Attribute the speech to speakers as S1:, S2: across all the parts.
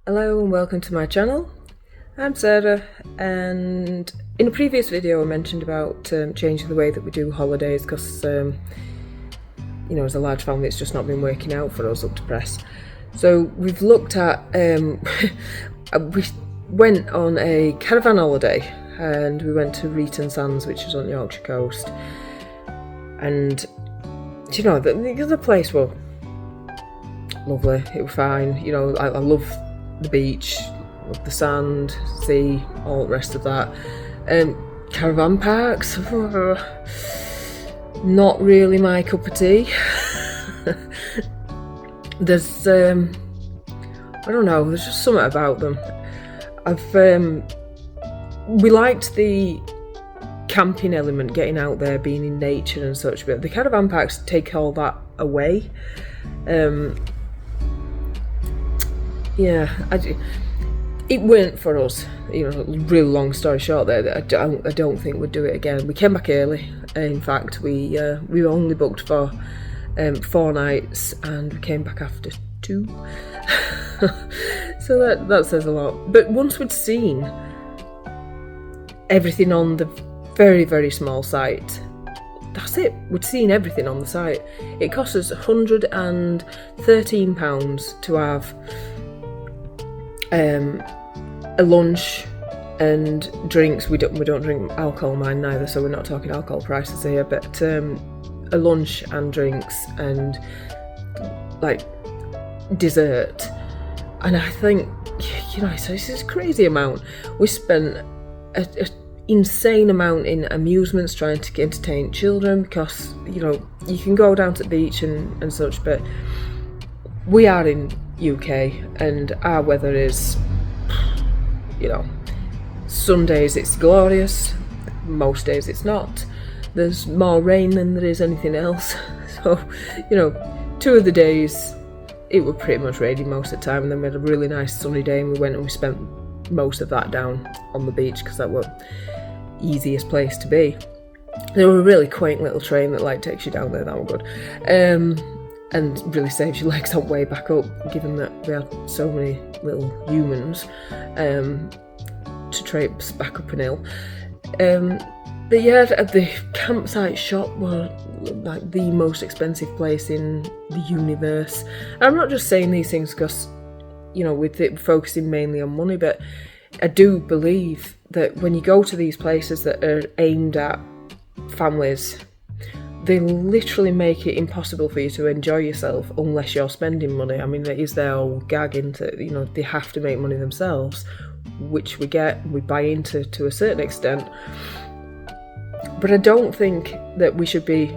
S1: Hello and welcome to my channel. I'm Sarah, and in a previous video I mentioned about changing the way that we do holidays because as a large family it's just not been working out for us up to press. So we've looked at we went on a caravan holiday and we went to Reeton Sands, which is on the Yorkshire coast, and the place was lovely. It was fine. I love the beach, love the sand, sea, all the rest of that. Caravan parks, not really my cup of tea. There's I don't know, there's just something about them. We liked the camping element, getting out there, being in nature and such, but the caravan parks take all that away. It weren't for us. Really long story short there, I don't think we'd do it again. We came back early. In fact, we only booked for 4 nights and we came back after 2. So that says a lot. But once we'd seen everything on the very, very small site, that's it. We'd seen everything on the site. It cost us £113 to have a lunch and drinks. We don't drink alcohol, mine neither, so we're not talking alcohol prices here, but a lunch and drinks and like dessert. And I think, so this is a crazy amount. We spent an insane amount in amusements trying to entertain children because you can go down to the beach and such, but we are in UK and our weather is, some days it's glorious, most days it's not. There's more rain than there is anything else. So 2 of the days it was pretty much raining most of the time, and then we had a really nice sunny day and we went and we spent most of that down on the beach because that was the easiest place to be. There was a really quaint little train that takes you down there. That was good. And really saves your legs on way back up, given that we had so many little humans to traipse back up an hill. But yeah, the campsite shop was like the most expensive place in the universe. And I'm not just saying these things because, with it focusing mainly on money, but I do believe that when you go to these places that are aimed at families, they literally make it impossible for you to enjoy yourself unless you're spending money. I mean, that is their old gag into, they have to make money themselves, which we buy into to a certain extent. But I don't think that we should be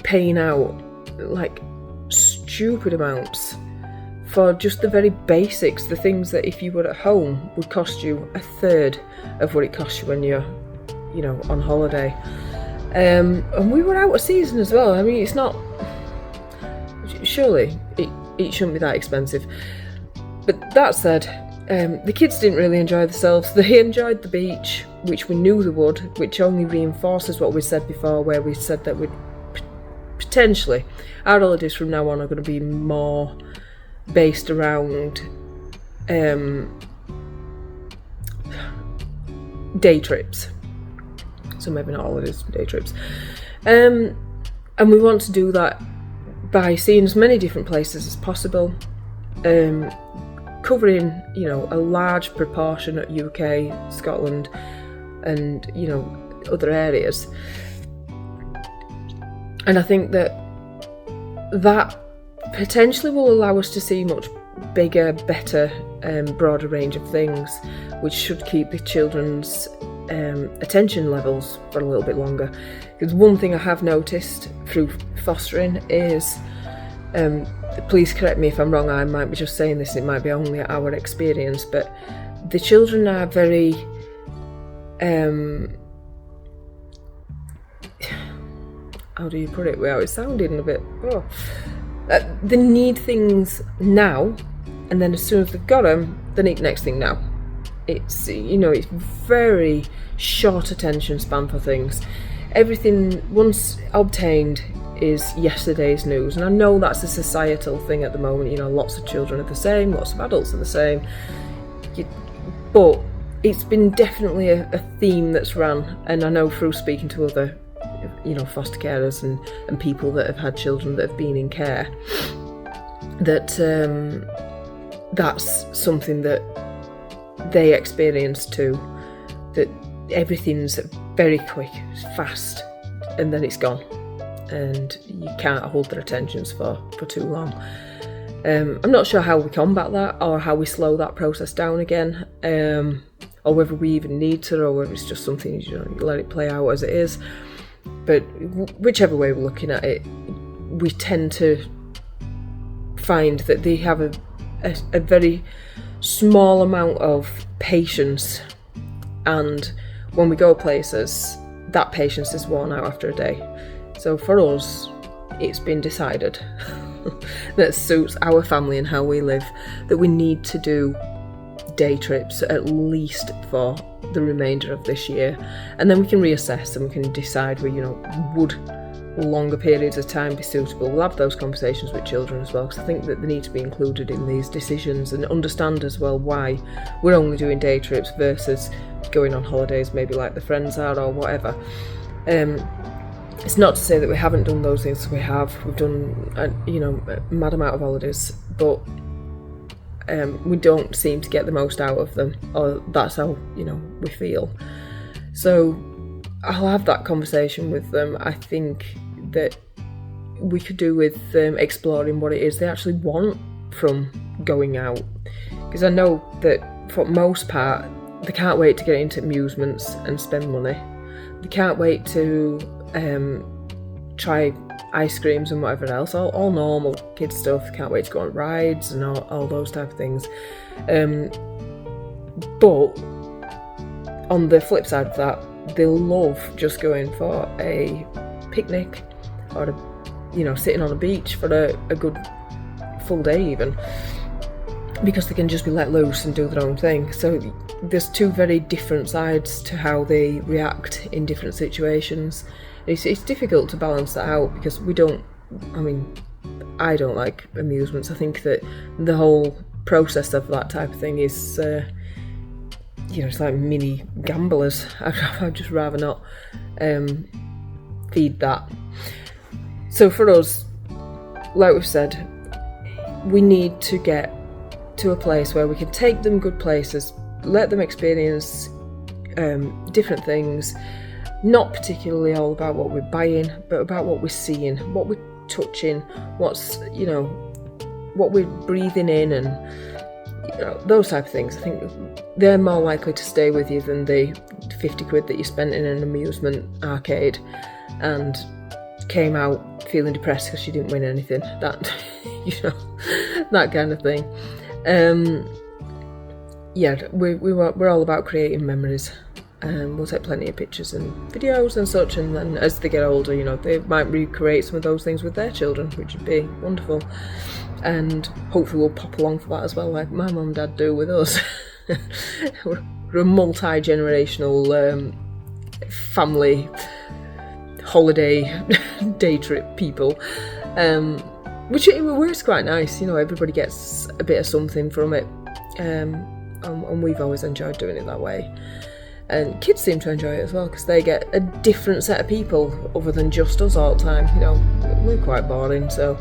S1: paying out stupid amounts for just the very basics, the things that if you were at home would cost you a third of what it costs you when you're, on holiday. And we were out of season as well. I mean, it's not, surely it shouldn't be that expensive. But that said, the kids didn't really enjoy themselves. They enjoyed the beach, which we knew they would, which only reinforces what we said before, where we said that we'd potentially, our holidays from now on are going to be more based around day trips. So maybe not holidays, day trips. And we want to do that by seeing as many different places as possible, covering, a large proportion of UK, Scotland, and, other areas. And I think that potentially will allow us to see much bigger, better, broader range of things, which should keep the children's attention levels for a little bit longer. Because one thing I have noticed through fostering is, please correct me if I'm wrong, I might be just saying this, it might be only our experience, but the children are very how do you put it without it sounding a bit they need things now, and then as soon as they've got them they need the next thing now. It's it's very short attention span for things. Everything once obtained is yesterday's news. And I know that's a societal thing at the moment, you know, lots of children are the same, lots of adults are the same. But it's been definitely a theme that's run, and I know through speaking to other, you know, foster carers and people that have had children that have been in care, that that's something that they experience too, that everything's very quick, it's fast, and then it's gone, and you can't hold their attentions for too long. I'm not sure how we combat that, or how we slow that process down again, or whether we even need to, or whether it's just something, you know, you let it play out as it is. But whichever way we're looking at it, we tend to find that they have a very small amount of patience, and when we go places, that patience is worn out after a day. So for us, it's been decided that suits our family and how we live, that we need to do day trips at least for the remainder of this year, and then we can reassess and we can decide where, you know, would longer periods of time be suitable. We'll have those conversations with children as well, because I think that they need to be included in these decisions and understand as well why we're only doing day trips versus going on holidays, maybe like the friends are or whatever. It's not to say that we haven't done those things. We've done you know, a mad amount of holidays, but we don't seem to get the most out of them, or that's how, you know, we feel. So I'll have that conversation with them. I think that we could do with exploring what it is they actually want from going out, because I know that for most part they can't wait to get into amusements and spend money. They can't wait to try ice creams and whatever else, all normal kid stuff. Can't wait to go on rides and all those type of things. But on the flip side of that, they'll love just going for a picnic, or you know, sitting on a beach for a good full day even, because they can just be let loose and do their own thing. So there's two very different sides to how they react in different situations. It's difficult to balance that out, because I don't like amusements. I think that the whole process of that type of thing is, you know, it's like mini gamblers. I'd just rather not feed that. So for us, like we've said, we need to get to a place where we can take them good places, let them experience different things, not particularly all about what we're buying, but about what we're seeing, what we're touching, what's, you know, what we're breathing in, and, you know, those type of things. I think they're more likely to stay with you than the 50 quid that you spent in an amusement arcade and came out feeling depressed because you didn't win anything. That, you know, that kind of thing. Yeah, we're all about creating memories. We'll take plenty of pictures and videos and such, and then as they get older, you know, they might recreate some of those things with their children, which would be wonderful. And hopefully we'll pop along for that as well, like my mum and dad do with us. We're a multi-generational family holiday day trip people, which it works quite nice. You know, everybody gets a bit of something from it, and we've always enjoyed doing it that way. And kids seem to enjoy it as well, because they get a different set of people other than just us all the time. You know, we're quite boring, so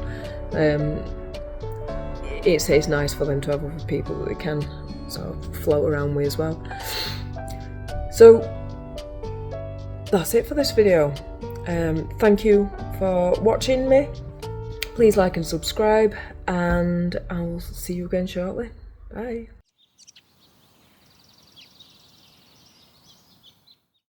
S1: it's nice for them to have other people that they can sort of float around with as well. So that's it for this video. Thank you for watching me. Please like and subscribe, and I'll see you again shortly. Bye.